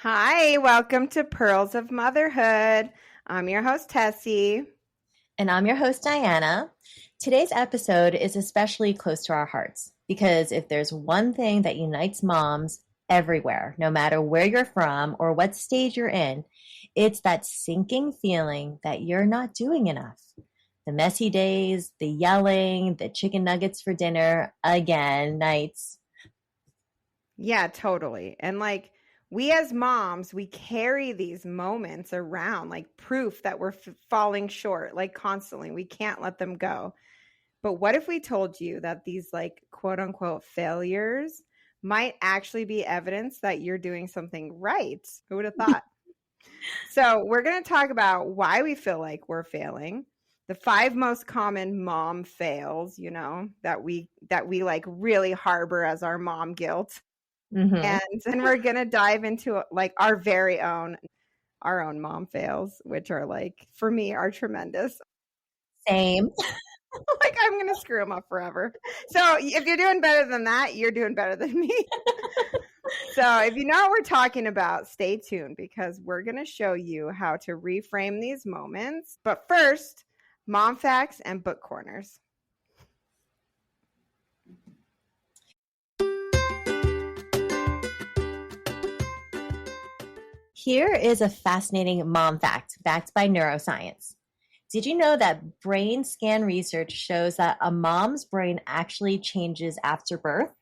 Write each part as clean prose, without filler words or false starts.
Hi, welcome to Pearls of Motherhood. I'm your host, Tessie. And I'm your host, Diana. Today's episode is especially close to our hearts because if there's one thing that unites moms everywhere, no matter where you're from or what stage you're in, it's that sinking feeling that you're not doing enough. The messy days, the yelling, the chicken nuggets for dinner, again, nights. Yeah, totally. And we as moms, we carry these moments around like proof that we're falling short, like constantly. We can't let them go. But what if we told you that these quote unquote failures might actually be evidence that you're doing something right? Who would have thought? So, we're going to talk about why we feel like we're failing, the 5 most common mom fails, that we like really harbor as our mom guilt. Mm-hmm. And then we're going to dive into like our own mom fails, which are like for me are tremendous. Same. Like I'm going to screw them up forever. So, if you're doing better than that, you're doing better than me. So if you know what we're talking about, stay tuned because we're going to show you how to reframe these moments. But first, mom facts and book corners. Here is a fascinating mom fact backed by neuroscience. Did you know that brain scan research shows that a mom's brain actually changes after birth?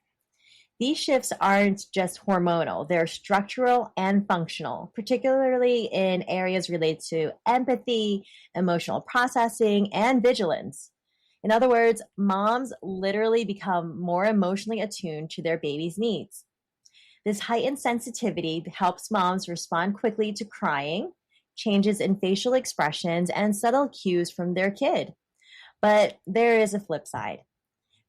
These shifts aren't just hormonal, they're structural and functional, particularly in areas related to empathy, emotional processing, and vigilance. In other words, moms literally become more emotionally attuned to their baby's needs. This heightened sensitivity helps moms respond quickly to crying, changes in facial expressions, and subtle cues from their kid. But there is a flip side.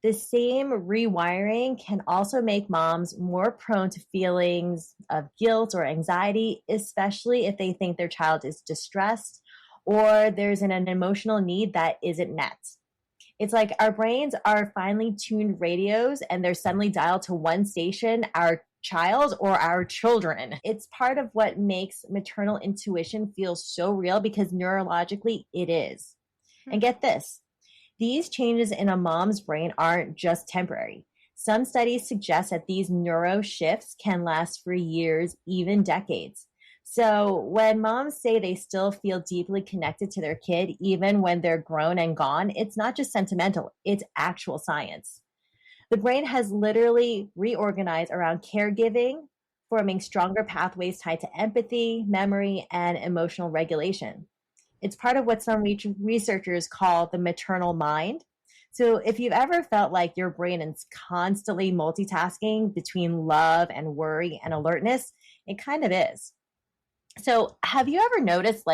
The same rewiring can also make moms more prone to feelings of guilt or anxiety, especially if they think their child is distressed or there's an emotional need that isn't met. It's like our brains are finely tuned radios and they're suddenly dialed to one station, our child or our children. It's part of what makes maternal intuition feel so real because neurologically it is. And get this, these changes in a mom's brain aren't just temporary. Some studies suggest that these neuro shifts can last for years, even decades. So when moms say they still feel deeply connected to their kid, even when they're grown and gone, it's not just sentimental, it's actual science. The brain has literally reorganized around caregiving, forming stronger pathways tied to empathy, memory, and emotional regulation. It's part of what some researchers call the maternal mind. So if you've ever felt like your brain is constantly multitasking between love and worry and alertness, it kind of is. So have you ever noticed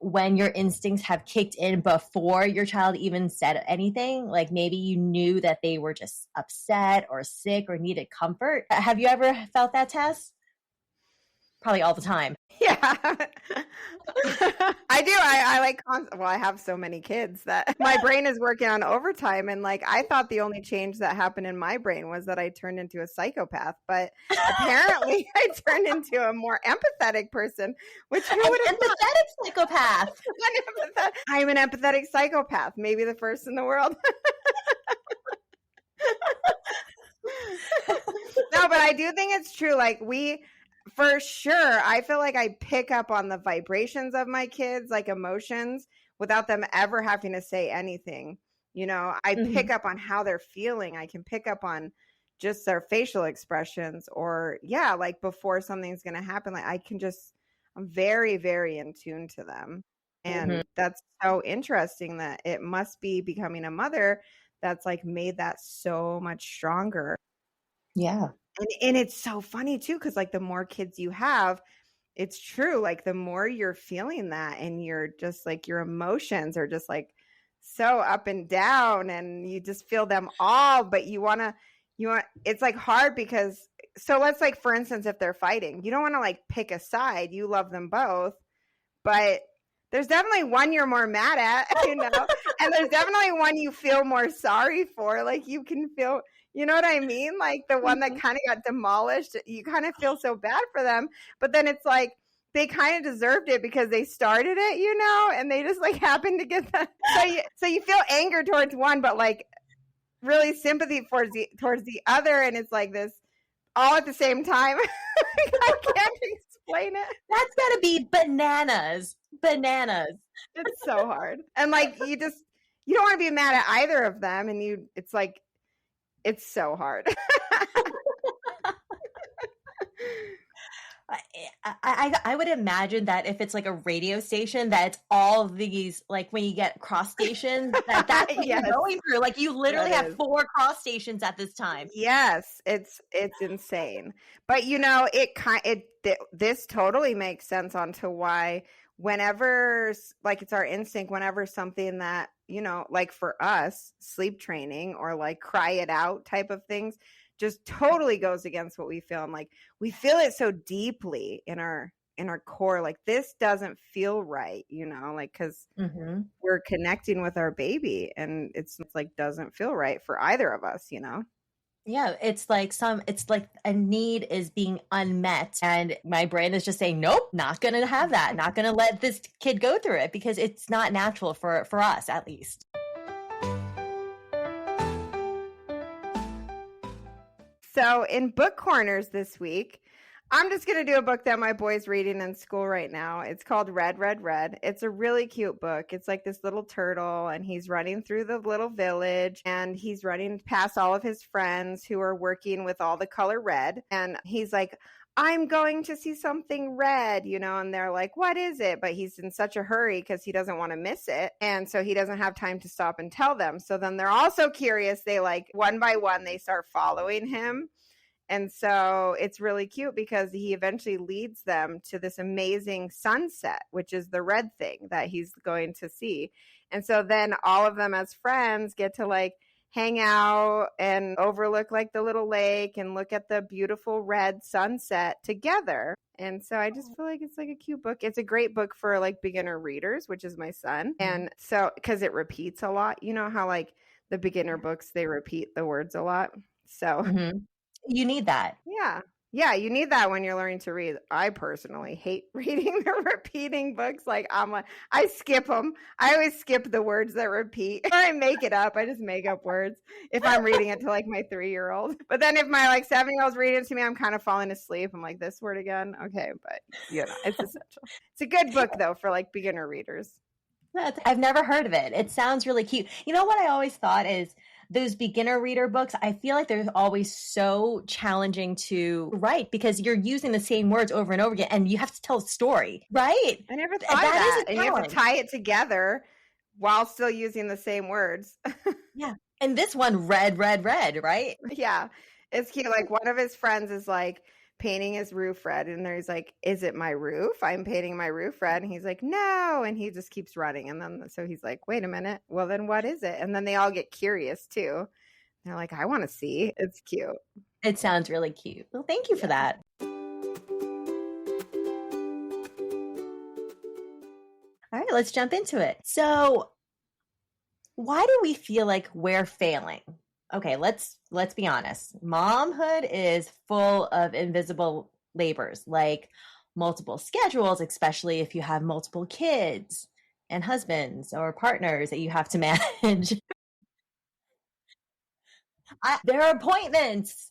when your instincts have kicked in before your child even said anything? Like maybe you knew that they were just upset or sick or needed comfort. Have you ever felt that, Tess? Probably all the time. Yeah. I do. I have so many kids that my brain is working on overtime. And I thought the only change that happened in my brain was that I turned into a psychopath. But apparently I turned into a more empathetic person, which who would have empathetic psychopath. I'm an empathetic psychopath, maybe the first in the world. No, but I do think it's true. For sure, I feel like I pick up on the vibrations of my kids, emotions, without them ever having to say anything. I pick up on how they're feeling. I can pick up on just their facial expressions or, before something's going to happen. I'm very, very in tune to them. And that's so interesting that it must be becoming a mother that's made that so much stronger. Yeah. And it's so funny too, because the more kids you have, it's true. The more you're feeling that and you're just your emotions are just so up and down and you just feel them all, but it's hard because so let's for instance, if they're fighting, you don't want to pick a side. You love them both, but there's definitely one you're more mad at, and there's definitely one you feel more sorry for. You know what I mean? Like the one that kind of got demolished. You kind of feel so bad for them, but then it's like they kind of deserved it because they started it, you know, and they just like happened to get that. So you feel anger towards one, but like really sympathy towards the other, and it's like this all at the same time. I can't explain it. That's gotta be bananas. It's so hard, and like you don't want to be mad at either of them, and it's like it's so hard. I would imagine that if it's like a radio station, that it's all these, like when you get cross stations, that's what Yes. you're going through. Like you literally have 4 cross stations at this time. Yes, it's insane. But you know, this totally makes sense onto why whenever, like, it's our instinct whenever something that, you know, like for us, sleep training or like cry it out type of things just totally goes against what we feel. And like we feel it so deeply in our core, like this doesn't feel right, you know, like because we're connecting with our baby, and it's like doesn't feel right for either of us, you know. Yeah, it's like a need is being unmet, and my brain is just saying, nope, not gonna have that, not gonna let this kid go through it because it's not natural for us, at least. So in book corners this week, I'm just going to do a book that my boy's reading in school right now. It's called Red, Red, Red. It's a really cute book. It's like this little turtle, and he's running through the little village, and he's running past all of his friends who are working with all the color red. And he's like, I'm going to see something red, you know, and they're like, what is it? But he's in such a hurry because he doesn't want to miss it. And so he doesn't have time to stop and tell them. So then they're also curious. They like one by one, they start following him. And so it's really cute because he eventually leads them to this amazing sunset, which is the red thing that he's going to see. And so then all of them as friends get to like hang out and overlook like the little lake and look at the beautiful red sunset together. And so I just feel like it's like a cute book. It's a great book for like beginner readers, which is my son. And so because it repeats a lot, you know how like the beginner books, they repeat the words a lot. So you need that. Yeah, you need that when you're learning to read. I personally hate reading the repeating books. Like I skip them. I always skip the words that repeat. Or I make it up. I just make up words if I'm reading it to like my 3-year-old. But then if my like 7-year-old's reading it to me, I'm kind of falling asleep. I'm like, this word again? Okay, but you know, it's essential. It's a good book though for like beginner readers. I've never heard of it. It sounds really cute. You know what I always thought is those beginner reader books, I feel like they're always so challenging to write because you're using the same words over and over again and you have to tell a story, right? I never thought of that. And you have to tie it together while still using the same words. Yeah. And this one, red, red, red, right? Yeah. It's cute. Like one of his friends is like painting his roof red, and he's like, is it my roof? I'm painting my roof red. And he's like, no. And he just keeps running. And then so he's like, wait a minute, well then what is it? And then they all get curious too. They're like, I want to see. It's cute. It sounds really cute. Well, thank you for that. All right, let's jump into it. So why do we feel like we're failing? Okay, let's be honest. Momhood is full of invisible labors, like multiple schedules, especially if you have multiple kids and husbands or partners that you have to manage. There are appointments,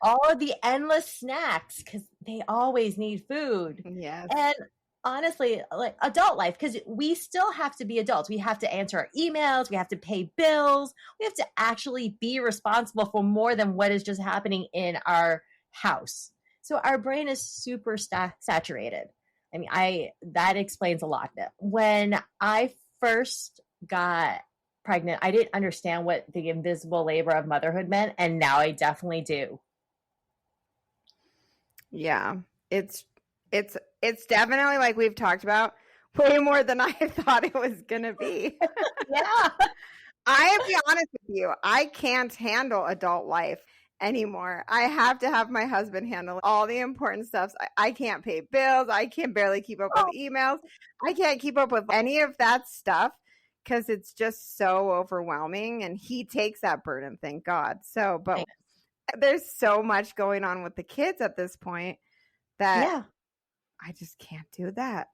all of the endless snacks, because they always need food. Yes. And honestly, like adult life, because we still have to be adults. We have to answer our emails. We have to pay bills. We have to actually be responsible for more than what is just happening in our house. So our brain is super saturated. I mean, that explains a lot. When I first got pregnant, I didn't understand what the invisible labor of motherhood meant. And now I definitely do. Yeah, it's definitely, like we've talked about, way more than I thought it was going to be. Yeah. I have to be honest with you. I can't handle adult life anymore. I have to have my husband handle all the important stuff. I can't pay bills. I can barely keep up with emails. I can't keep up with any of that stuff because it's just so overwhelming, and he takes that burden, thank God. So, but Right. there's so much going on with the kids at this point that Yeah. I just can't do that.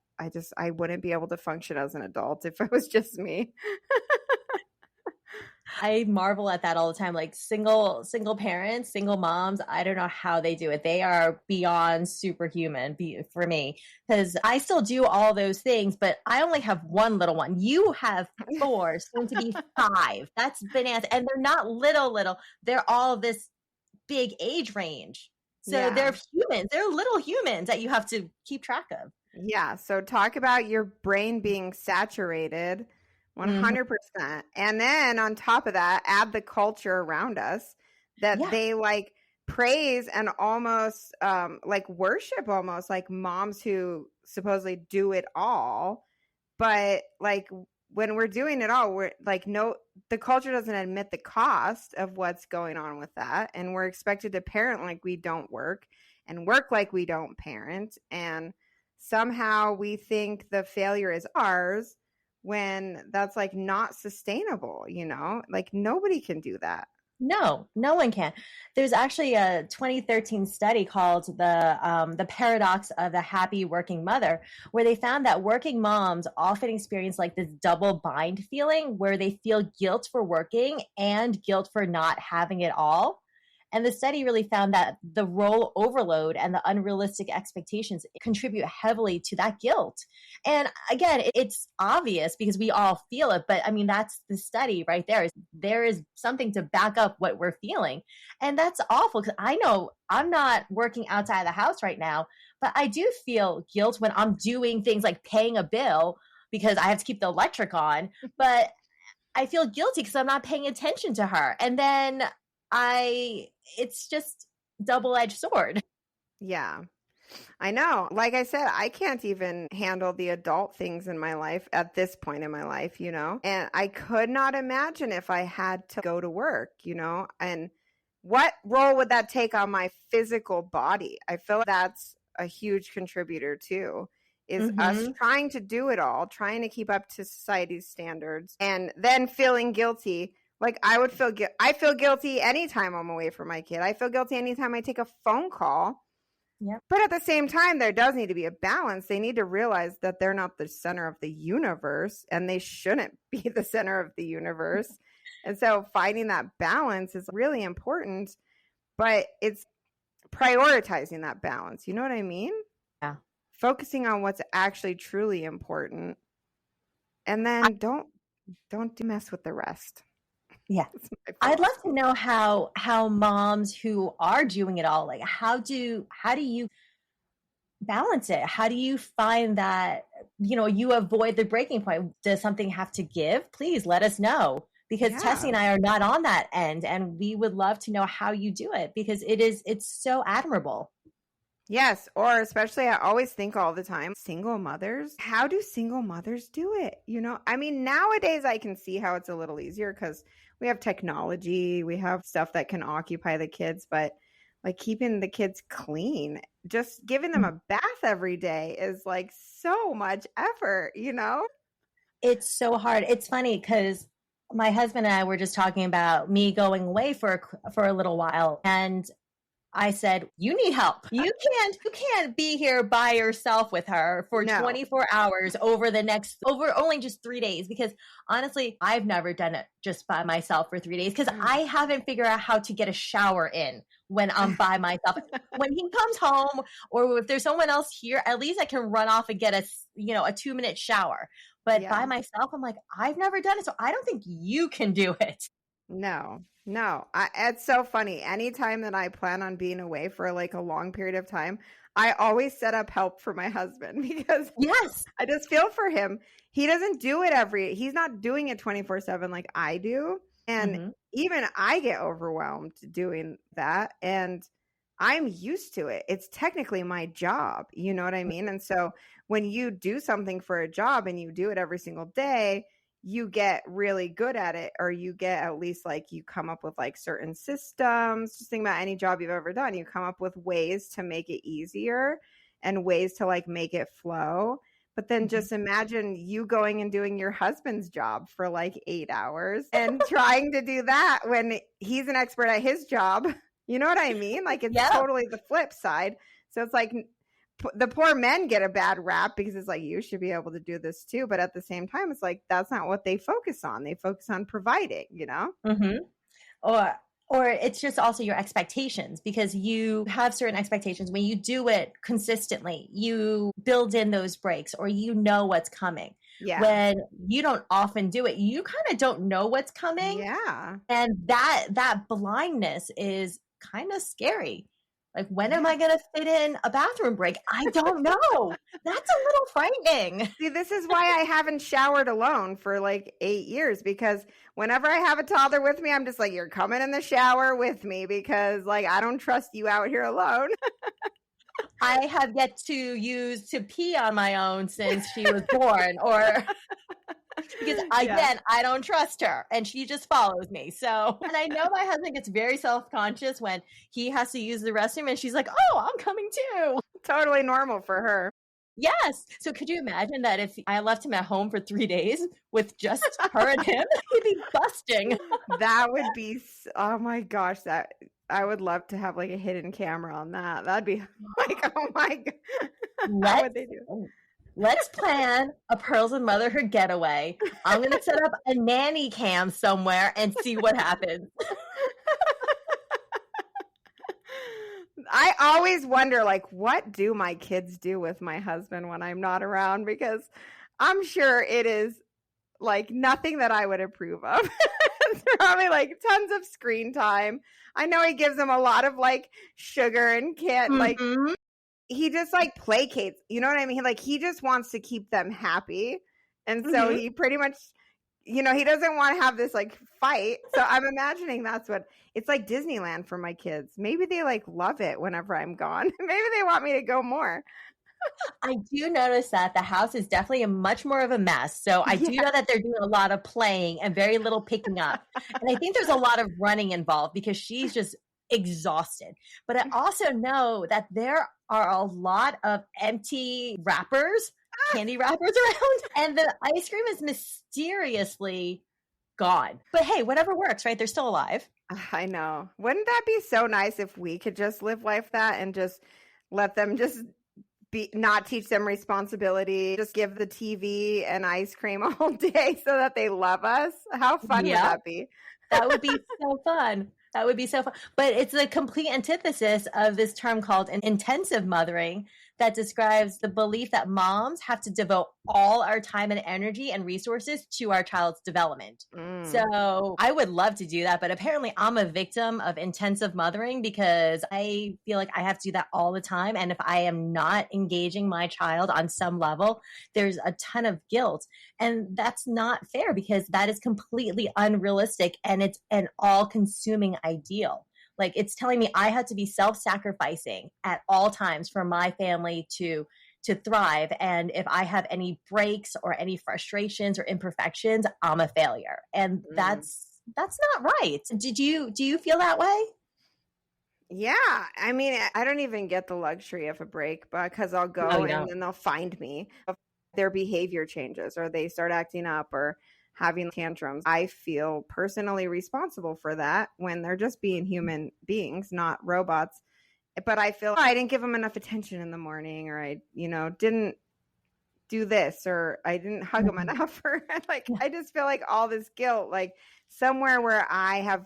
I wouldn't be able to function as an adult if it was just me. I marvel at that all the time. Like single parents, single moms, I don't know how they do it. They are beyond superhuman for me, because I still do all those things, but I only have one little one. You have four, soon to be five. That's bananas. And they're not little. They're all this big age range. So Yeah. they're humans. They're little humans that you have to keep track of. Yeah. So talk about your brain being saturated Mhm. 100%. And then on top of that, add the culture around us that Yeah. they like praise and almost like worship, almost like moms who supposedly do it all. But like when we're doing it all, we're like, no, the culture doesn't admit the cost of what's going on with that. And we're expected to parent like we don't work and work like we don't parent. And somehow we think the failure is ours when that's like not sustainable, like nobody can do that. No, no one can. There's actually a 2013 study called the paradox of the happy working mother, where they found that working moms often experience like this double bind feeling where they feel guilt for working and guilt for not having it all. And the study really found that the role overload and the unrealistic expectations contribute heavily to that guilt. And again, it's obvious because we all feel it, but I mean, that's the study right there. There is something to back up what we're feeling. And that's awful because I know I'm not working outside of the house right now, but I do feel guilt when I'm doing things like paying a bill because I have to keep the electric on. But I feel guilty because I'm not paying attention to her. And then it's just double-edged sword. Yeah. I know. Like I said, I can't even handle the adult things in my life at this point in my life. And I could not imagine if I had to go to work. And what role would that take on my physical body? I feel like that's a huge contributor too, is us Mm-hmm. trying to do it all, trying to keep up to society's standards, and then feeling guilty. Like I feel guilty anytime I'm away from my kid. I feel guilty anytime I take a phone call. Yep. But at the same time, there does need to be a balance. They need to realize that they're not the center of the universe, and they shouldn't be the center of the universe. And so finding that balance is really important, but it's prioritizing that balance. You know what I mean? Yeah. Focusing on what's actually truly important, and then don't mess with the rest. Yeah. That's my I'd love philosophy. to know how moms who are doing it all, like how do you balance it? How do you find that, you avoid the breaking point? Does something have to give? Please let us know. Because Tessie Yeah. and I are not on that end, and we would love to know how you do it because it's so admirable. Yes, or especially I always think all the time, single mothers, how do single mothers do it? I mean, nowadays I can see how it's a little easier because we have technology, we have stuff that can occupy the kids, but like keeping the kids clean, just giving them a bath every day is like so much effort. It's so hard. It's funny because my husband and I were just talking about me going away for a little while, and I said, "You need help. You can't be here by yourself with her for No. 24 hours over only just 3 days because honestly, I've never done it just by myself for 3 days because I haven't figured out how to get a shower in when I'm by myself. When he comes home or if there's someone else here, at least I can run off and get a 2-minute shower. But by Yeah. myself, I'm like, I've never done it, so I don't think you can do it. No, no. It's so funny. Anytime that I plan on being away for like a long period of time, I always set up help for my husband because Yes. I just feel for him. He doesn't do it he's not doing it 24/7 like I do. And Hmm. even I get overwhelmed doing that. And I'm used to it. It's technically my job. You know what I mean? And so when you do something for a job and you do it every single day, you get really good at it, or you get at least like you come up with like certain systems. Just think about any job you've ever done. You come up with ways to make it easier and ways to like make it flow. But then just imagine you going and doing your husband's job for like 8 hours and trying to do that when he's an expert at his job. You know what I mean? Like it's totally the flip side. So it's like the poor men get a bad rap because it's like, you should be able to do this too. But at the same time, it's like, that's not what they focus on. They focus on providing, you know? Mm-hmm. Or it's just also your expectations, because you have certain expectations. When you do it consistently, you build in those breaks, or you know what's coming. Yeah. When you don't often do it, you kind of don't know what's coming. Yeah. And that blindness is kind of scary. Like, when am I going to fit in a bathroom break? I don't know. That's a little frightening. See, this is why I haven't showered alone for like 8 years, because whenever I have a toddler with me, I'm just like, you're coming in the shower with me, because like, I don't trust you out here alone. I have yet to pee on my own since she was born, or because again, I don't trust her and she just follows me. So, and I know my husband gets very self-conscious when he has to use the restroom and she's like, oh, I'm coming too. Totally normal for her. Yes. So could you imagine that if I left him at home for 3 days with just her and him, he'd be busting. That would be, oh my gosh, that I would love to have like a hidden camera on that. That'd be like, oh my God. How would they do? Let's plan a Pearls of Motherhood getaway. I'm going to set up a nanny cam somewhere and see what happens. I always wonder, like, what do my kids do with my husband when I'm not around? Because I'm sure it is like nothing that I would approve of. It's probably like tons of screen time. I know he gives them a lot of like sugar and like he just like placates, you know what I mean? Like he just wants to keep them happy. And so he pretty much, you know, he doesn't want to have this like fight. So I'm imagining that's what it's like Disneyland for my kids. Maybe they like love it whenever I'm gone. Maybe they want me to go more. I do notice that the house is definitely much more of a mess. So I do know that they're doing a lot of playing and very little picking up. And I think there's a lot of running involved because she's just exhausted. But I also know that there are a lot of empty wrappers, candy wrappers around, and the ice cream is mysteriously gone. But hey, whatever works, right? They're still alive. I know. Wouldn't that be so nice if we could just live life that and just let them just not teach them responsibility, just give the TV and ice cream all day so that they love us? How fun would that be? That would be so fun. That would be so fun. But it's the complete antithesis of this term called intensive mothering that describes the belief that moms have to devote all our time and energy and resources to our child's development. So I would love to do that, but apparently I'm a victim of intensive mothering because I feel like I have to do that all the time. And if I am not engaging my child on some level, there's a ton of guilt. And that's not fair because that is completely unrealistic and it's an all-consuming ideal. Like it's telling me I had to be self-sacrificing at all times for my family to thrive. And if I have any breaks or any frustrations or imperfections, I'm a failure. And that's not right. Do you feel that way? Yeah. I mean, I don't even get the luxury of a break because I'll go and then they'll find me. If their behavior changes or they start acting up or having tantrums. I feel personally responsible for that when they're just being human beings, not robots. But I feel I didn't give them enough attention in the morning, or I, didn't do this, or I didn't hug them enough, or like, I just feel like all this guilt, like somewhere where I have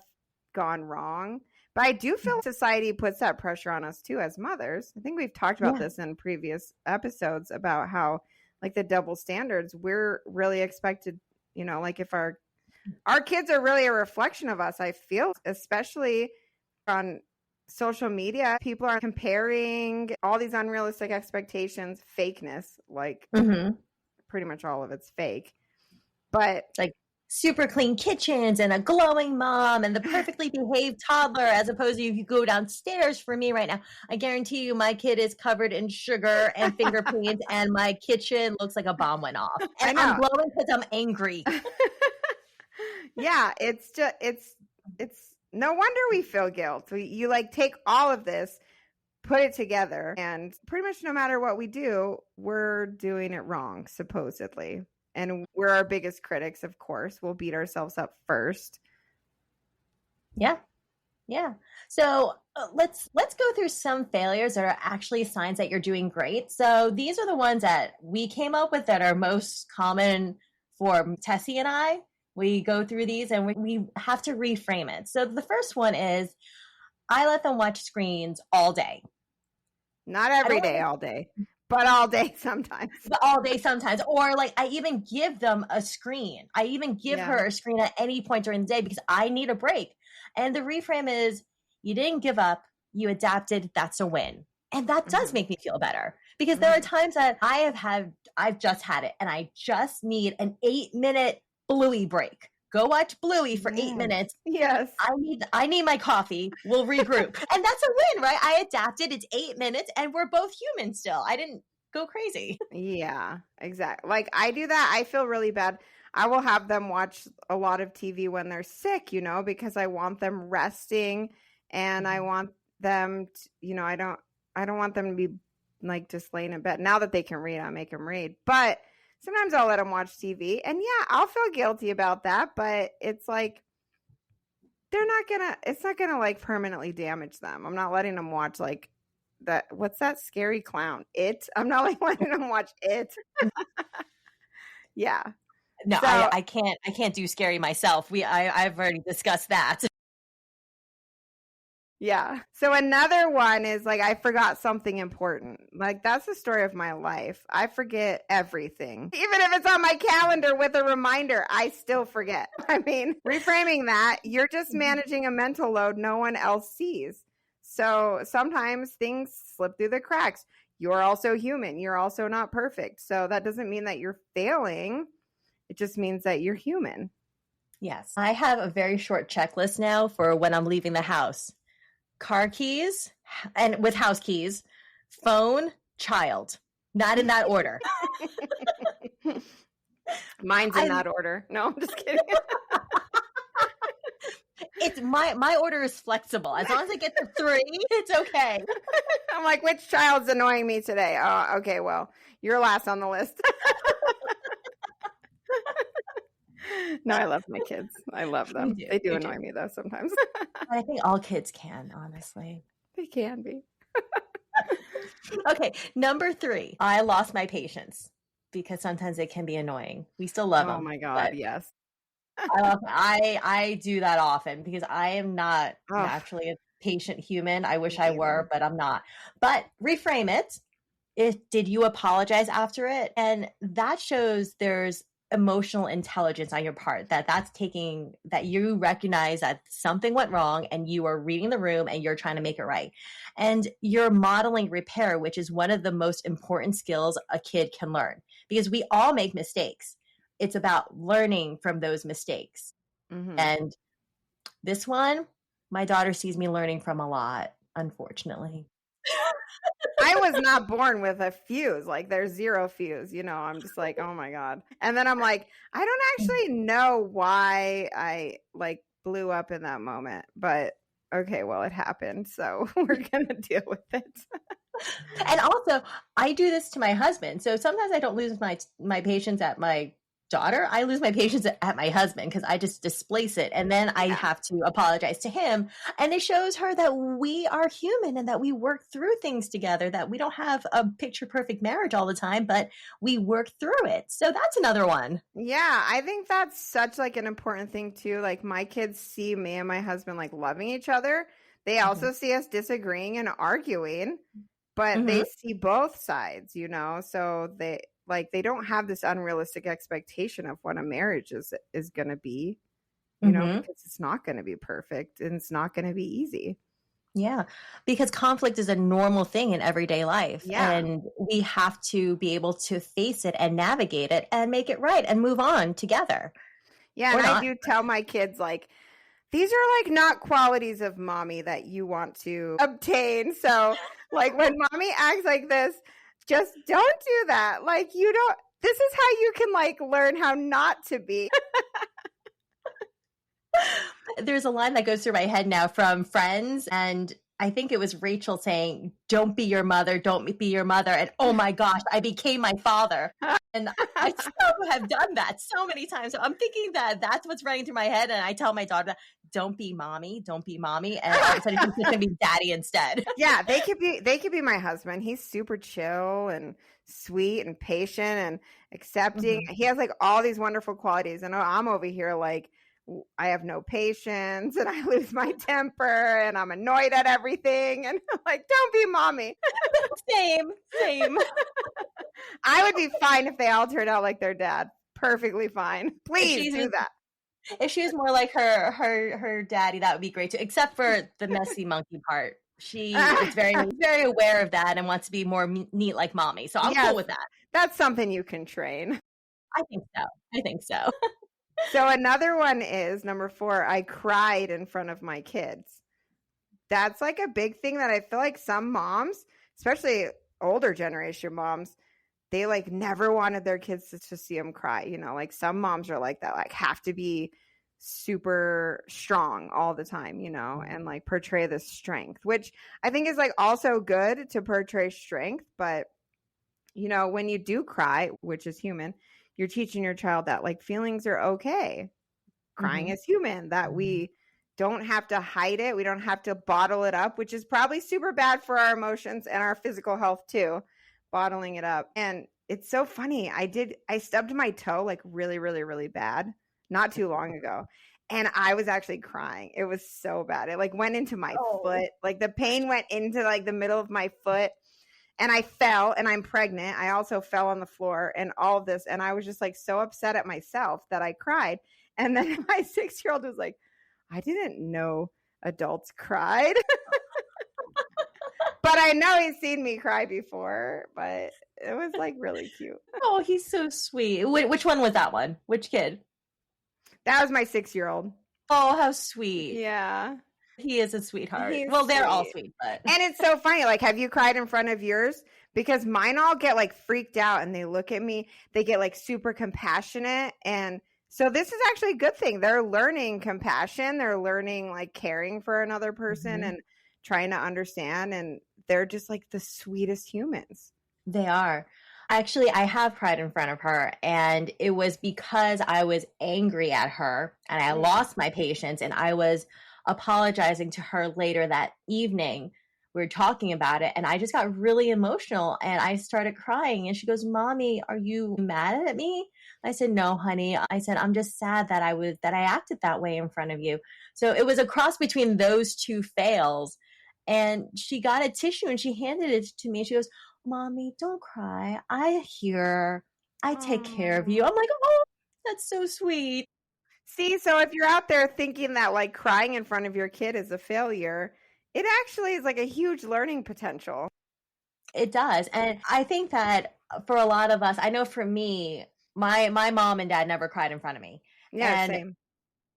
gone wrong. But I do feel society puts that pressure on us too as mothers. I think we've talked about this in previous episodes about how like the double standards, we're really expected, like if our kids are really a reflection of us, I feel, especially on social media, people are comparing all these unrealistic expectations, fakeness, like pretty much all of it's fake. But like super clean kitchens and a glowing mom and the perfectly behaved toddler, as opposed to if you go downstairs for me right now, I guarantee you my kid is covered in sugar and finger paint and my kitchen looks like a bomb went off. And I'm glowing because I'm angry. Yeah, it's no wonder we feel guilt. You like take all of this, put it together. And pretty much no matter what we do, we're doing it wrong, supposedly. And we're our biggest critics, of course. We'll beat ourselves up first. Yeah. Yeah. So let's go through some failures that are actually signs that you're doing great. So these are the ones that we came up with that are most common for Tessie and I. We go through these and we have to reframe it. So the first one is I let them watch screens all day. Not every day, all day, but all day sometimes. But all day sometimes. Or like I even give them a screen. I even give her a screen at any point during the day because I need a break. And the reframe is you didn't give up, you adapted, that's a win. And that does make me feel better because there are times that I've just had it and I just need an 8-minute Bluey break. Go watch Bluey for 8 minutes. Yes. I need my coffee. We'll regroup. And that's a win, right? I adapted. It's 8 minutes and we're both human still. I didn't go crazy. Yeah, exactly. Like I do that. I feel really bad. I will have them watch a lot of TV when they're sick, because I want them resting and I want them to, I don't want them to be like just laying in bed. Now that they can read, I make them read. But sometimes I'll let them watch TV and yeah, I'll feel guilty about that, but it's like it's not gonna like permanently damage them. I'm not letting them watch like that. What's that scary clown? It. I'm not like letting them watch it. Yeah. No, so, I can't do scary myself. I've already discussed that. Yeah. So another one is like, I forgot something important. Like that's the story of my life. I forget everything. Even if it's on my calendar with a reminder, I still forget. I mean, reframing that, you're just managing a mental load no one else sees. So sometimes things slip through the cracks. You're also human. You're also not perfect. So that doesn't mean that you're failing. It just means that you're human. Yes. I have a very short checklist now for when I'm leaving the house. Car keys and with house keys, phone, child. Not in that order. Mine's in that order. No, I'm just kidding. It's my order is flexible. As long as I get to 3, it's okay. I'm like, which child's annoying me today? Oh, okay, well, you're last on the list. No, I love my kids. I love them. They do annoy me though sometimes. I think all kids can, honestly. They can be. Okay, number 3. I lost my because sometimes it can be annoying. We still love them. Oh my God, yes. I do that often because I am not naturally a patient human. I wish I were, but I'm not. But reframe it. Did you apologize after it? And that shows there's emotional intelligence on your part that you recognize that something went wrong and you are reading the room and you're trying to make it right. And you're modeling repair, which is one of the most important skills a kid can learn because we all make mistakes. It's about learning from those mistakes. And this one, my daughter sees me learning from a lot, unfortunately. I was not born with a fuse. Like there's 0 fuse, I'm just like, oh my God. And then I'm like, I don't actually know why I like blew up in that moment, but okay, well it happened. So we're going to deal with it. And also I do this to my husband. So sometimes I don't lose my patience at my daughter. I lose my patience at my husband because I just displace it. And then I have to apologize to him. And it shows her that we are human and that we work through things together, that we don't have a picture perfect marriage all the time, but we work through it. So that's another one. Yeah. I think that's such like an important thing too. Like my kids see me and my husband like loving each other. They also see us disagreeing and arguing, but they see both sides, so they don't have this unrealistic expectation of what a marriage is going to be, because it's not going to be perfect and it's not going to be easy. Yeah, because conflict is a normal thing in everyday life. Yeah. And we have to be able to face it and navigate it and make it right and move on together. Yeah, and I do tell my kids, like, these are like not qualities of mommy that you want to obtain. So like when mommy acts like this, just don't do that. Like this is how you can like learn how not to be. There's a line that goes through my head now from Friends, and I think it was Rachel saying, "Don't be your mother, don't be your mother." And oh my gosh, I became my father. And I so have done that so many times. So I'm thinking that that's what's running through my head. And I tell my daughter, "Don't be mommy, don't be mommy." And all of a sudden she's going to be daddy instead. Yeah, they could be my husband. He's super chill and sweet and patient and accepting. Mhm. He has like all these wonderful qualities. And I'm over here like I have no patience and I lose my temper and I'm annoyed at everything and I'm like, don't be mommy. Same. I would be fine if they all turned out like their dad. Perfectly fine. Please do that. If she was more like her daddy, that would be great too. Except for the messy monkey part. She is very very aware of that and wants to be more neat like mommy. So I'm cool with that. That's something you can train. I think so. So another one is number 4. I cried in front of my kids. That's like a big thing that I feel like some moms, especially older generation moms, they like never wanted their kids to see them cry. You know, like some moms are like that, like have to be super strong all the time, you know, and like portray this strength, which I think is like also good to portray strength. But, you know, when you do cry, which is human, you're teaching your child that like feelings are okay. Crying is human, that we don't have to hide it. We don't have to bottle it up, which is probably super bad for our emotions and our physical health too, bottling it up. And it's so funny. I stubbed my toe like really, really, really bad not too long ago. And I was actually crying. It was so bad. It like went into my foot. Like the pain went into like the middle of my foot. And I fell, and I'm pregnant. I also fell on the floor and all of this. And I was just like so upset at myself that I cried. And then my 6-year-old was like, I didn't know adults cried. But I know he's seen me cry before, but it was like really cute. Oh, he's so sweet. Which one was that one? Which kid? That was my 6-year-old. Oh, how sweet. Yeah. He is a sweetheart. Well, they're all sweet, but. And it's so funny. Like, have you cried in front of yours? Because mine all get like freaked out and they look at me. They get like super compassionate. And so this is actually a good thing. They're learning compassion. They're learning like caring for another person and trying to understand. And they're just like the sweetest humans. They are. Actually, I have cried in front of her, and it was because I was angry at her and I lost my patience, and I was apologizing to her later that evening. We were talking about it, and I just got really emotional and I started crying. And she goes, "Mommy, are you mad at me?" I said, "No, honey." I said, "I'm just sad that I acted that way in front of you." So it was a cross between those two fails. And she got a tissue and she handed it to me. She goes, "Mommy, don't cry. I take care of you." I'm like, "Oh, that's so sweet." See, so if you're out there thinking that like crying in front of your kid is a failure, it actually is like a huge learning potential. It does. And I think that for a lot of us, I know for me, my mom and dad never cried in front of me. Yeah, and same.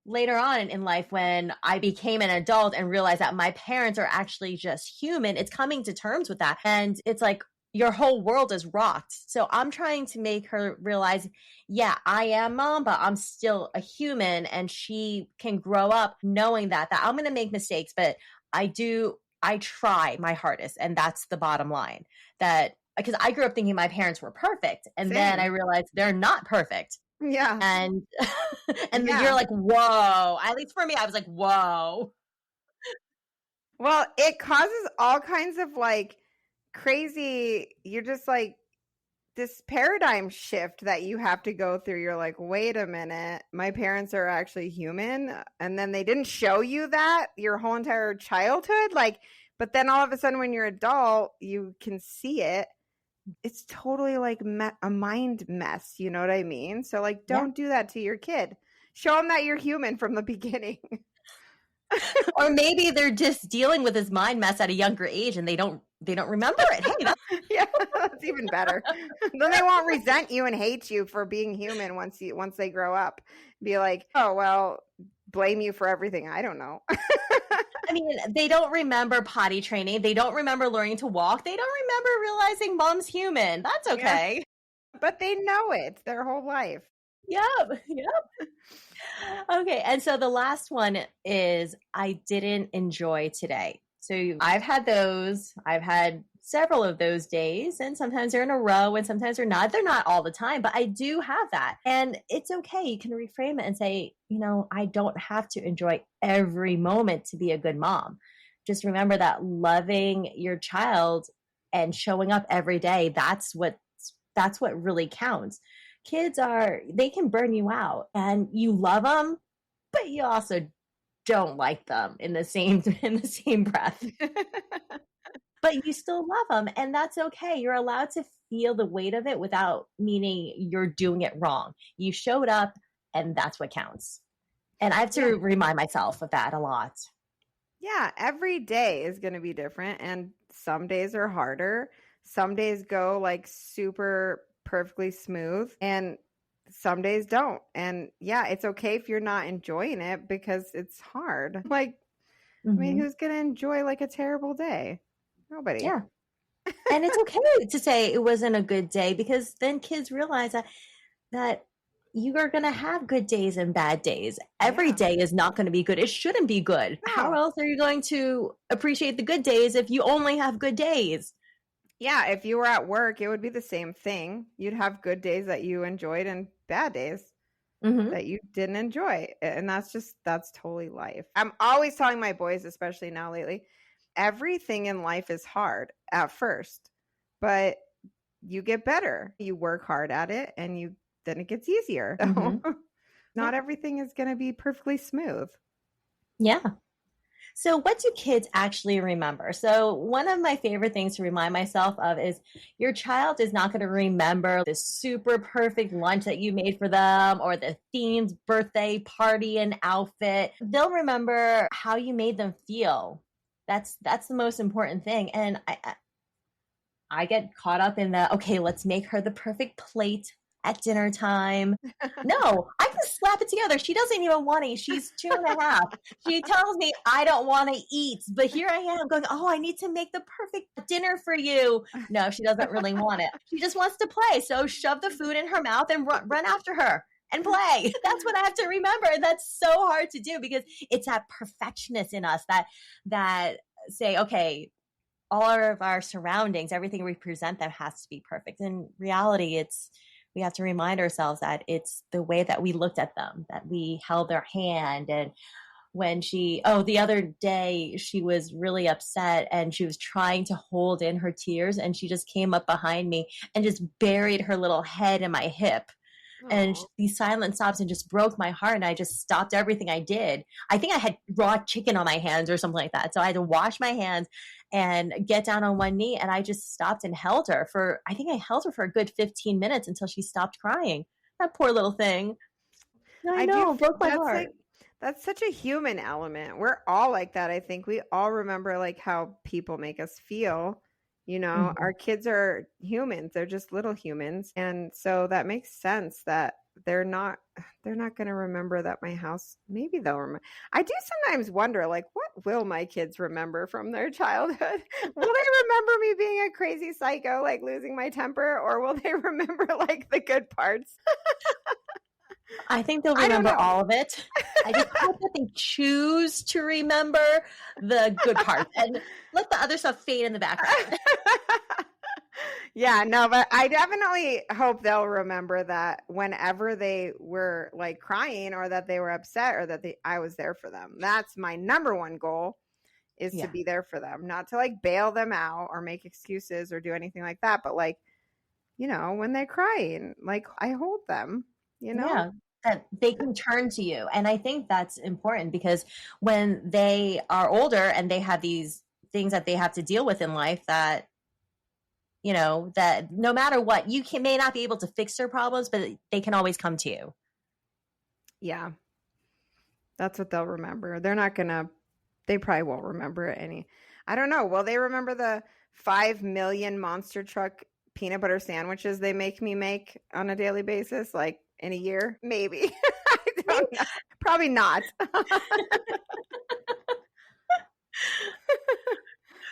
Later on in life, when I became an adult and realized that my parents are actually just human, it's coming to terms with that. And it's like, your whole world is rocked. So I'm trying to make her realize, yeah, I am mom, but I'm still a human, and she can grow up knowing that I'm going to make mistakes, but I try my hardest. And that's the bottom line. That because I grew up thinking my parents were perfect. And then I realized they're not perfect. Yeah. And then you're like, whoa. At least for me, I was like, whoa. Well, it causes all kinds of like crazy, you're just like this paradigm shift that you have to go through. You're like, wait a minute, my parents are actually human. And then they didn't show you that your whole entire childhood. Like, but then all of a sudden when you're adult, you can see it. It's totally like a mind mess. You know what I mean? So like, don't do that to your kid. Show them that you're human from the beginning. Or maybe they're just dealing with his mind mess at a younger age and they don't remember it. Hey, that's even better. Then they won't resent you and hate you for being human once they grow up. Be like, oh well, blame you for everything. I don't know. I mean, they don't remember potty training. They don't remember learning to walk. They don't remember realizing mom's human. That's okay. Yeah. But they know it their whole life. Yep. Okay, and so the last one is I didn't enjoy today. So I've had those. I've had several of those days, and sometimes they're in a row and sometimes they're not. They're not all the time, but I do have that. And it's okay. You can reframe it and say, I don't have to enjoy every moment to be a good mom. Just remember that loving your child and showing up every day, that's what really counts. Kids they can burn you out, and you love them, but you also don't like them in the same breath. But you still love them, and that's okay. You're allowed to feel the weight of it without meaning you're doing it wrong. You showed up, and that's what counts. And I have to remind myself of that a lot. Yeah, every day is going to be different, and some days are harder. Some days go like super perfectly smooth, and some days don't. And yeah, it's okay if you're not enjoying it because it's hard. Like, I mean, who's going to enjoy like a terrible day? Nobody. Yeah. And it's okay to say it wasn't a good day, because then kids realize that you are going to have good days and bad days. Every day is not going to be good. It shouldn't be good. No. How else are you going to appreciate the good days if you only have good days? Yeah, if you were at work, it would be the same thing. You'd have good days that you enjoyed and bad days that you didn't enjoy. And that's totally life. I'm always telling my boys, especially now lately, everything in life is hard at first, but you get better. You work hard at it, and then it gets easier. So not everything is going to be perfectly smooth. Yeah. So what do kids actually remember? So one of my favorite things to remind myself of is your child is not going to remember the super perfect lunch that you made for them or the themed birthday party and outfit. They'll remember how you made them feel. That's the most important thing. And I get caught up in okay, let's make her the perfect plate at dinner time. No, I can slap it together. She doesn't even want to eat. She's 2.5. She tells me I don't want to eat, but here I am going, oh, I need to make the perfect dinner for you. No, she doesn't really want it. She just wants to play. So shove the food in her mouth and run after her and play. That's what I have to remember. And that's so hard to do, because it's that perfectionist in us that say, okay, all of our surroundings, everything we present them has to be perfect. In reality, we have to remind ourselves that it's the way that we looked at them, that we held their hand. And when the other day, she was really upset and she was trying to hold in her tears, and she just came up behind me and just buried her little head in my hip. And these silent sobs, and just broke my heart. And I just stopped everything I did. I think I had raw chicken on my hands or something like that. So I had to wash my hands and get down on one knee. And I just stopped and held her I think I held her for a good 15 minutes until she stopped crying. That poor little thing. I know, broke my heart. That's such a human element. We're all like that. I think we all remember like how people make us feel. Our kids are humans. They're just little humans. And so that makes sense that they're not going to remember that my house, maybe they'll remember. I do sometimes wonder, like, what will my kids remember from their childhood? Will they remember me being a crazy psycho, like losing my temper, or will they remember like the good parts? I think they'll remember all of it. I just hope that they choose to remember the good parts and let the other stuff fade in the background. Yeah, no, but I definitely hope they'll remember that whenever they were like crying or that they were upset or that I was there for them. That's my number one goal, is to be there for them, not to like bail them out or make excuses or do anything like that. But like, when they're crying, like I hold them, Yeah, that they can turn to you. And I think that's important, because when they are older and they have these things that they have to deal with in life, that that no matter what, may not be able to fix their problems, but they can always come to you. Yeah. That's what they'll remember. They probably won't remember any. I don't know. Will they remember the 5 million monster truck peanut butter sandwiches they make me make on a daily basis, like in a year? Maybe. I don't know. Probably not.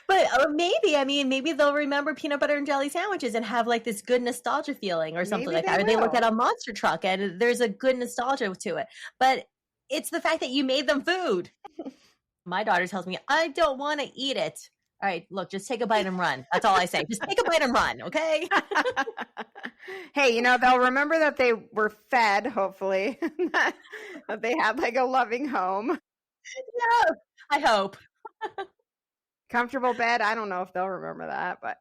But maybe they'll remember peanut butter and jelly sandwiches and have like this good nostalgia feeling or something like that. Or they look at a monster truck and there's a good nostalgia to it. But it's the fact that you made them food. My daughter tells me, I don't want to eat it. All right, look, just take a bite and run. That's all I say. Just take a bite and run, okay? Hey, they'll remember that they were fed, hopefully, that they had like a loving home. Yeah, I hope. Comfortable bed. I don't know if they'll remember that, but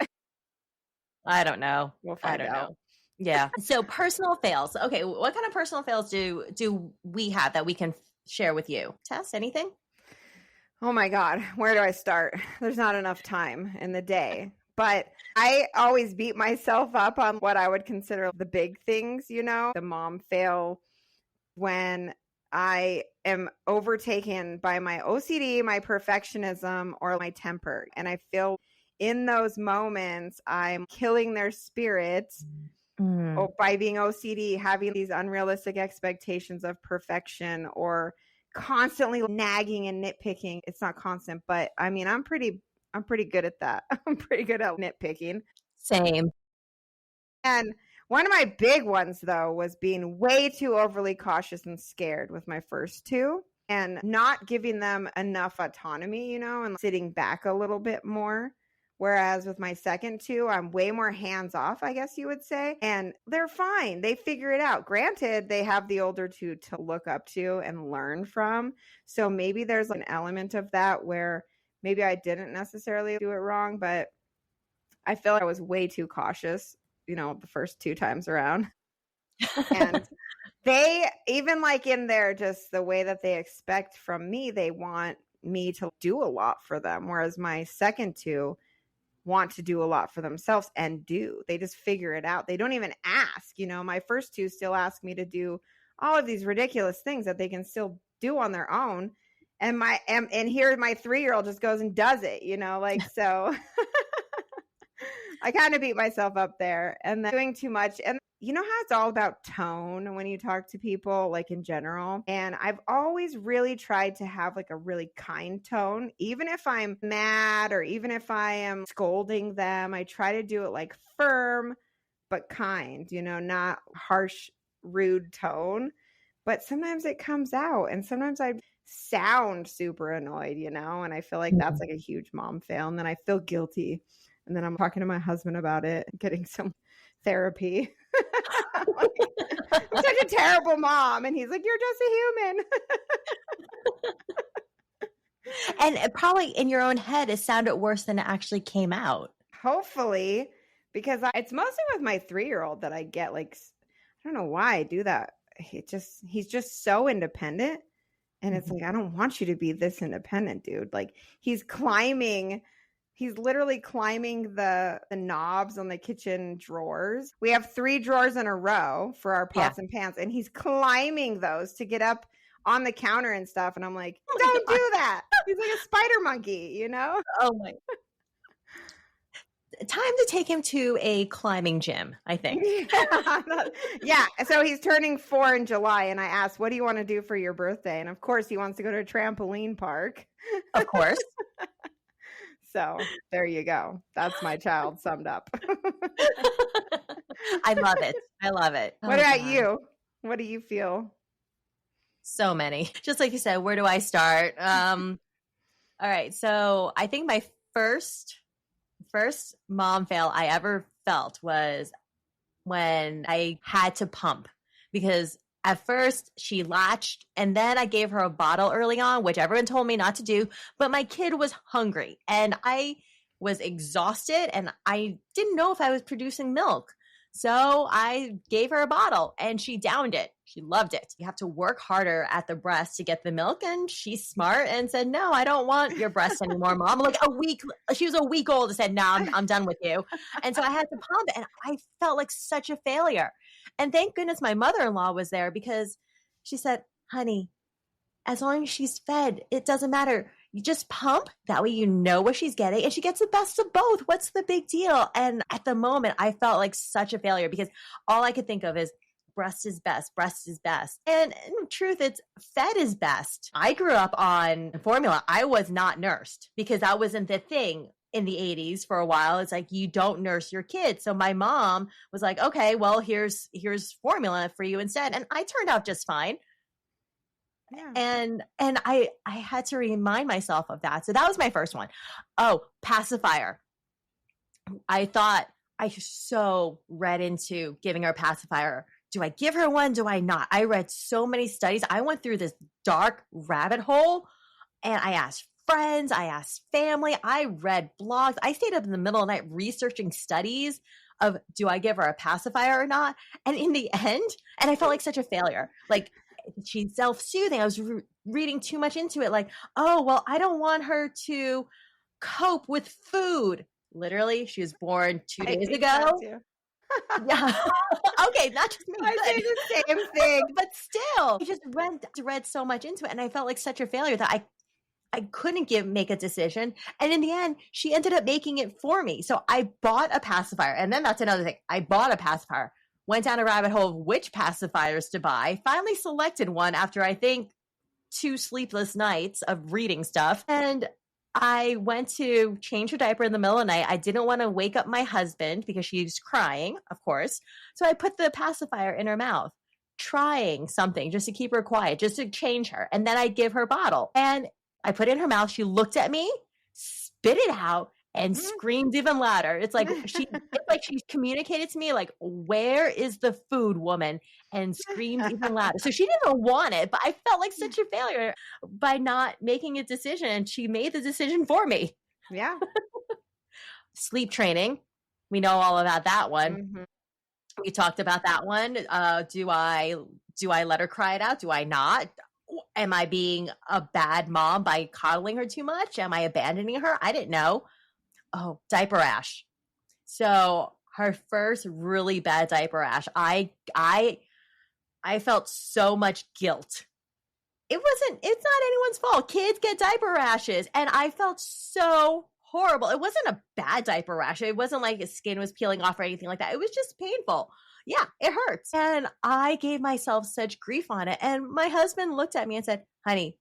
I don't know. we'll I find don't out. know. Yeah. So personal fails. Okay, what kind of personal fails do we have that we can share with you? Tess, anything? Oh my God, where do I start? There's not enough time in the day. But I always beat myself up on what I would consider the big things, the mom fail when I am overtaken by my OCD, my perfectionism, or my temper. And I feel in those moments, I'm killing their spirits by being OCD, having these unrealistic expectations of perfection, or constantly nagging and nitpicking. It's not constant, but I mean, I'm pretty good at that. I'm pretty good at nitpicking. Same. And one of my big ones, though, was being way too overly cautious and scared with my first two and not giving them enough autonomy, and sitting back a little bit more. Whereas with my second two, I'm way more hands off, I guess you would say. And they're fine. They figure it out. Granted, they have the older two to look up to and learn from. So maybe there's an element of that where maybe I didn't necessarily do it wrong, but I feel like I was way too cautious, the first two times around. And they, even like in their just the way that they expect from me, they want me to do a lot for them. Whereas my second two want to do a lot for themselves and do. They just figure it out. They don't even ask. My first two still ask me to do all of these ridiculous things that they can still do on their own. And here my 3-year-old just goes and does it, so I kind of beat myself up there and then doing too much. And you know how it's all about tone when you talk to people, like in general. And I've always really tried to have like a really kind tone, even if I'm mad or even if I am scolding them. I try to do it like firm, but kind, not harsh, rude tone. But sometimes it comes out and sometimes I sound super annoyed, and I feel like that's like a huge mom fail. And then I feel guilty. And then I'm talking to my husband about it, getting some therapy. Like, I'm such a terrible mom. And he's like, you're just a human. And probably in your own head, it sounded worse than it actually came out. Hopefully, because it's mostly with my 3-year-old that I get like, I don't know why I do that. He's just so independent. And it's like, I don't want you to be this independent, dude. Like he's literally climbing the knobs on the kitchen drawers. We have 3 drawers in a row for our pots and pans, and he's climbing those to get up on the counter and stuff. And I'm like, don't do that. He's like a spider monkey, Oh my. Time to take him to a climbing gym, I think. Yeah. So he's turning 4 in July, and I asked, what do you want to do for your birthday? And of course, he wants to go to a trampoline park. Of course. So there you go. That's my child summed up. I love it. I love it. What about you? What do you feel? So many. Just like you said, where do I start? All right. So I think my first mom fail I ever felt was when I had to pump, because at first she latched and then I gave her a bottle early on, which everyone told me not to do, but my kid was hungry and I was exhausted and I didn't know if I was producing milk. So I gave her a bottle and she downed it. She loved it. You have to work harder at the breast to get the milk. And she's smart and said, no, I don't want your breast anymore, Mom. Like she was a week old and said, no, I'm done with you. And so I had to pump and I felt like such a failure. And thank goodness my mother-in-law was there, because she said, honey, as long as she's fed, it doesn't matter. You just pump. That way you know what she's getting and she gets the best of both. What's the big deal? And at the moment, I felt like such a failure because all I could think of is breast is best, breast is best. And in truth, it's fed is best. I grew up on formula. I was not nursed because that wasn't the thing in the 80s for a while. It's like, you don't nurse your kids. So my mom was like, okay, well, here's formula for you instead. And I turned out just fine. Yeah. And I had to remind myself of that. So that was my first one. Oh, pacifier. I thought I so read into giving her a pacifier. Do I give her one? Do I not? I read so many studies. I went through this dark rabbit hole and I asked friends, I asked family, I read blogs. I stayed up in the middle of the night researching studies of do I give her a pacifier or not? And in the end, and I felt like such a failure. Like she's self-soothing. I was reading too much into it. Like, oh, well, I don't want her to cope with food. Literally, she was born 2 days ago. Yeah. Okay, not just me. I say the same thing. But still, I just read so much into it, and I felt like such a failure that I couldn't make a decision. And in the end, she ended up making it for me. So I bought a pacifier. And then that's another thing. I bought a pacifier, went down a rabbit hole of which pacifiers to buy, finally selected one after I think 2 sleepless nights of reading stuff. And I went to change her diaper in the middle of the night. I didn't want to wake up my husband because she's crying, of course. So I put the pacifier in her mouth, trying something just to keep her quiet, just to change her. And then I give her a bottle. And I put it in her mouth. She looked at me, spit it out, and screamed even louder. It's like she communicated to me, like, where is the food, woman? And screamed even louder. So she didn't even want it, but I felt like such a failure by not making a decision. And she made the decision for me. Yeah. Sleep training. We know all about that one. Mm-hmm. We talked about that one. Do I let her cry it out? Do I not? Am I being a bad mom by coddling her too much? Am I abandoning her? I didn't know. Oh, diaper rash. So her first really bad diaper rash, I felt so much guilt. It's not anyone's fault. Kids get diaper rashes. And I felt so horrible. It wasn't a bad diaper rash. It wasn't like his skin was peeling off or anything like that. It was just painful. Yeah, it hurts. And I gave myself such grief on it. And my husband looked at me and said, honey,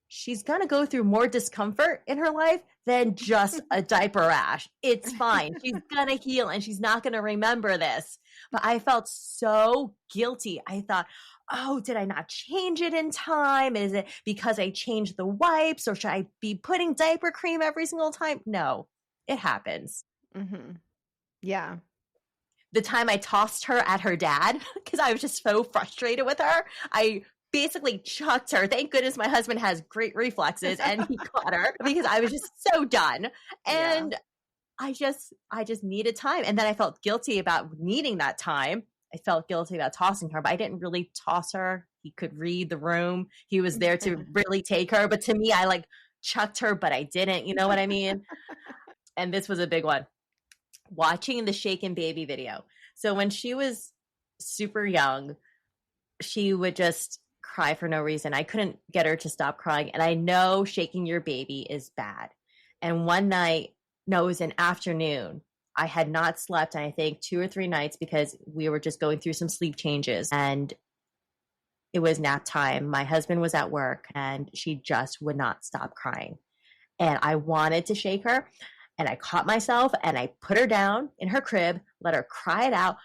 she's going to go through more discomfort in her life than just a diaper rash. It's fine. She's going to heal and she's not going to remember this. But I felt so guilty. I thought, oh, did I not change it in time? Is it because I changed the wipes or should I be putting diaper cream every single time? No, it happens. Mm-hmm. Yeah. The time I tossed her at her dad because I was just so frustrated with her, I basically chucked her. Thank goodness my husband has great reflexes and he caught her because I was just so done. And yeah. I just needed time. And then I felt guilty about needing that time. I felt guilty about tossing her, but I didn't really toss her. He could read the room. He was there to really take her. But to me, I like chucked her, but I didn't. You know what I mean? And this was a big one. Watching the Shaken Baby video. So when she was super young, she would just cry for no reason. I couldn't get her to stop crying. And I know shaking your baby is bad. And one night, no, it was an afternoon. I had not slept, I think 2 or 3 nights because we were just going through some sleep changes. And it was nap time. My husband was at work and she just would not stop crying. And I wanted to shake her. And I caught myself and I put her down in her crib, let her cry it out,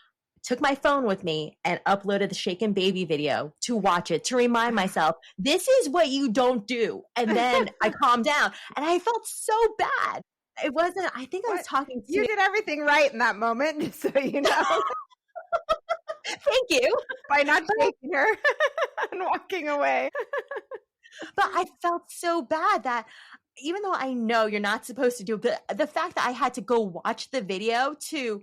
took my phone with me and uploaded the Shaken Baby video to watch it, to remind myself, this is what you don't do. And then I calmed down and I felt so bad. It wasn't, I think I was talking to you. Did everything right in that moment, just so you know. Thank you. By not shaking her and walking away. But I felt so bad that even though I know you're not supposed to do it, but the fact that I had to go watch the video to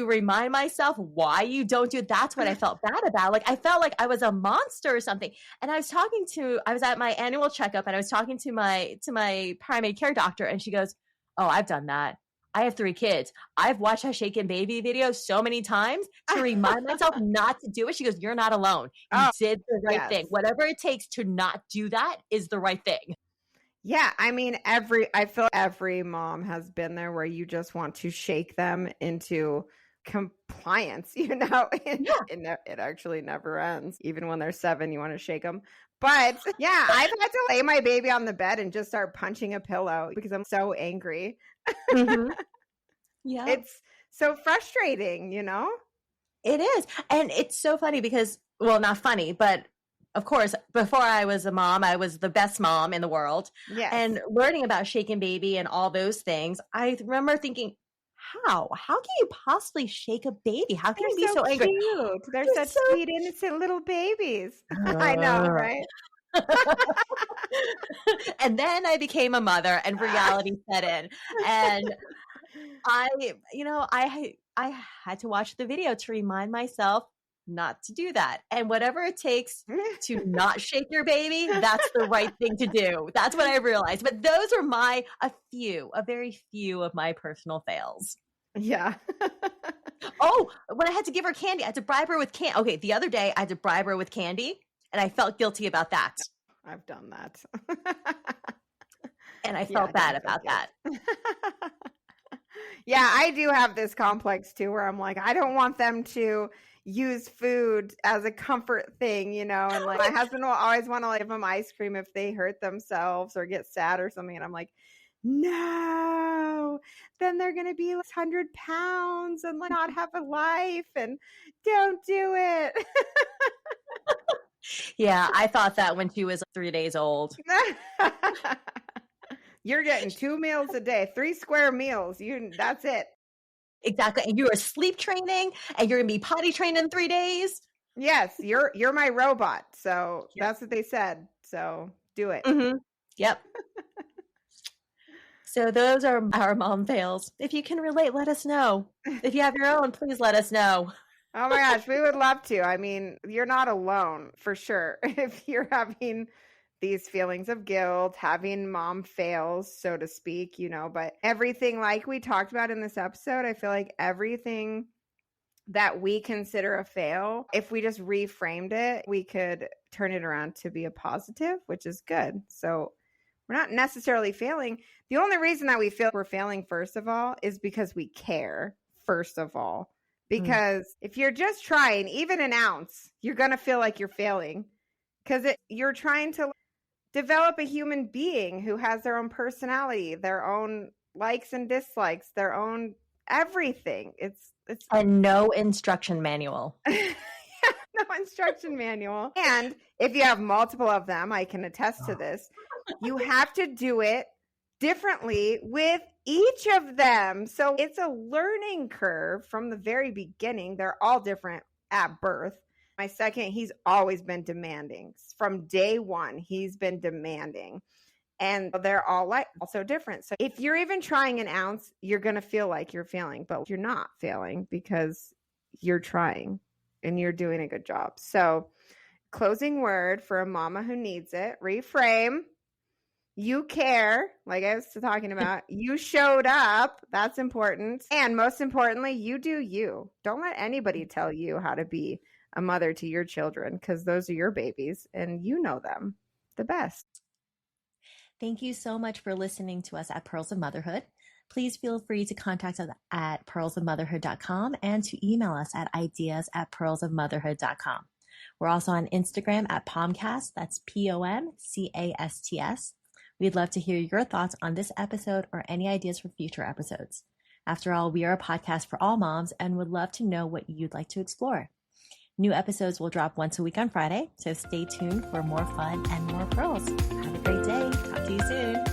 remind myself why you don't do it, that's what I felt bad about. Like I felt like I was a monster or something. And I was at my annual checkup and I was talking to my primary care doctor and she goes, oh, I've done that. I have 3 kids. I've watched that Shaken Baby video so many times to remind myself not to do it. She goes, you're not alone. You did the right thing. Whatever it takes to not do that is the right thing. Yeah, I mean, I feel every mom has been there where you just want to shake them into compliance, you know? It actually never ends. Even when they're 7, you want to shake them. But yeah, I've had to lay my baby on the bed and just start punching a pillow because I'm so angry. Mm-hmm. Yeah. It's so frustrating, you know? It is. And it's so funny because, well, not funny, but of course, before I was a mom, I was the best mom in the world. Yes. And learning about shaken baby and all those things, I remember thinking, how? How can you possibly shake a baby? How can you be so angry? Cute. They're such so sweet, innocent little babies. I know, right? And then I became a mother and reality set in. And I had to watch the video to remind myself not to do that. And whatever it takes to not shake your baby, that's the right thing to do. That's what I realized. But those are a very few of my personal fails. Yeah. Oh, when I had to give her candy, I had to bribe her with candy. Okay, the other day I had to bribe her with candy, and I felt guilty about that. I've done that. And I felt bad about that. Yeah, I do have this complex too, where I'm like, I don't want them to use food as a comfort thing, and like my husband will always want to give them ice cream if they hurt themselves or get sad or something. And I'm like, no, then they're going to be 100 pounds and not have a life, and don't do it. Yeah, I thought that when she was 3 days old. You're getting 2 meals a day, 3 square meals. That's it. Exactly. And you are sleep training, and you're going to be potty trained in 3 days. Yes, you're my robot. So that's what they said. So do it. Mm-hmm. Yep. So those are our mom fails. If you can relate, let us know. If you have your own, please let us know. Oh my gosh, we would love to. I mean, you're not alone for sure. If you're having these feelings of guilt, having mom fails, so to speak, but everything like we talked about in this episode, I feel like everything that we consider a fail, if we just reframed it, we could turn it around to be a positive, which is good. So we're not necessarily failing. The only reason that we feel we're failing, first of all, is because we care, first of all. Because if you're just trying even an ounce, you're going to feel like you're failing, because you're trying to develop a human being who has their own personality, their own likes and dislikes, their own everything. It's and no instruction manual. No instruction manual. And if you have multiple of them, I can attest to this, you have to do it differently with each of them. So it's a learning curve from the very beginning. They're all different at birth. My second, he's always been demanding. From day one, he's been demanding. And they're all also different. So if you're even trying an ounce, you're going to feel like you're failing, but you're not failing because you're trying and you're doing a good job. So closing word for a mama who needs it, reframe. You care, like I was talking about. You showed up. That's important. And most importantly, you do you. Don't let anybody tell you how to be a mother to your children, because those are your babies and you know them the best. Thank you so much for listening to us at Pearls of Motherhood. Please feel free to contact us at pearlsofmotherhood.com and to email us at ideas@pearlsofmotherhood.com. We're also on Instagram at Pomcast. That's POMCASTS. We'd love to hear your thoughts on this episode or any ideas for future episodes. After all, we are a podcast for all moms and would love to know what you'd like to explore. New episodes will drop once a week on Friday, so stay tuned for more fun and more pearls. Have a great day. Talk to you soon.